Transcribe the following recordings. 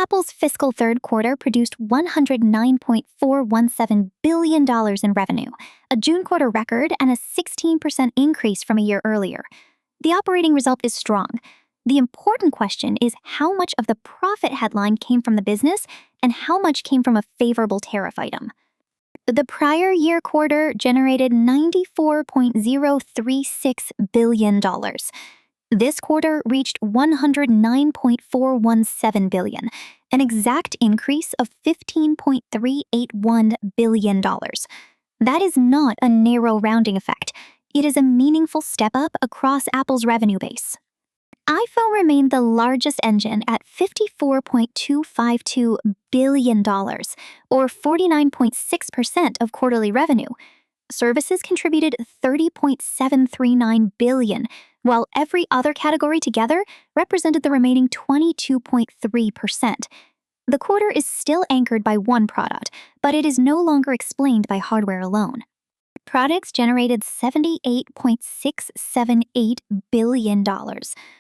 Apple's fiscal third quarter produced $109.417 billion in revenue, a June quarter record and a 16% increase from a year earlier. The operating result is strong. The important question is how much of the profit headline came from the business and how much came from a favorable tariff item. The prior year quarter generated $94.036 billion. This quarter reached $109.417 billion, an exact increase of $15.381 billion. That is not a narrow rounding effect. It is a meaningful step up across Apple's revenue base. iPhone remained the largest engine at $54.252 billion, or 49.6% of quarterly revenue. Services contributed $30.739 billion, while every other category together represented the remaining 22.3%. The quarter is still anchored by one product, but it is no longer explained by hardware alone. Products generated $78.678 billion,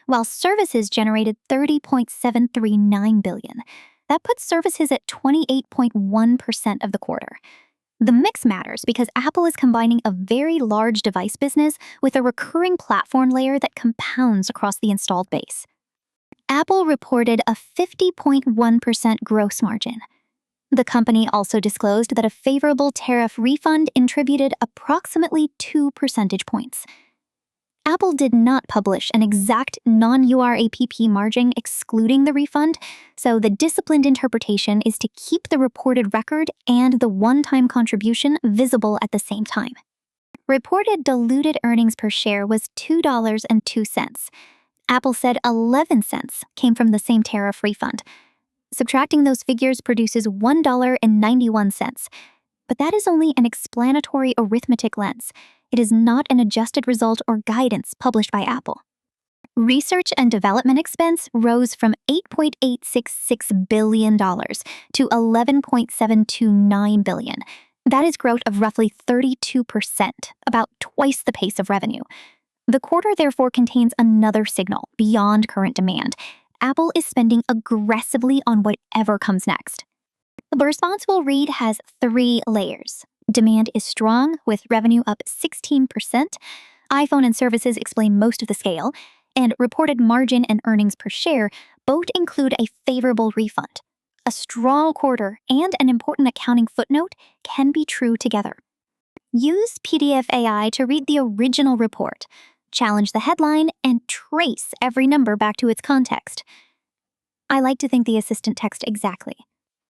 while services generated $30.739 billion. That puts services at 28.1% of the quarter. The mix matters because Apple is combining a very large device business with a recurring platform layer that compounds across the installed base. Apple reported a 50.1% gross margin. The company also disclosed that a favorable tariff refund contributed approximately 2 percentage points. Apple did not publish an exact non-URAPP margin excluding the refund, so the disciplined interpretation is to keep the reported record and the one-time contribution visible at the same time. Reported diluted earnings per share was $2.02. Apple said 11 cents came from the same tariff refund. Subtracting those figures produces $1.91, but that is only an explanatory arithmetic lens. It is not an adjusted result or guidance published by Apple. Research and development expense rose from $8.866 billion to $11.729 billion. That is growth of roughly 32%, about twice the pace of revenue. The quarter therefore contains another signal beyond current demand. Apple is spending aggressively on whatever comes next. The response we'll read has 3 layers. Demand is strong, with revenue up 16%. iPhone and services explain most of the scale, and reported margin and earnings per share both include a favorable refund. A strong quarter and an important accounting footnote can be true together. Use PDF AI to read the original report, challenge the headline, and trace every number back to its context. I like to think the assistant text exactly.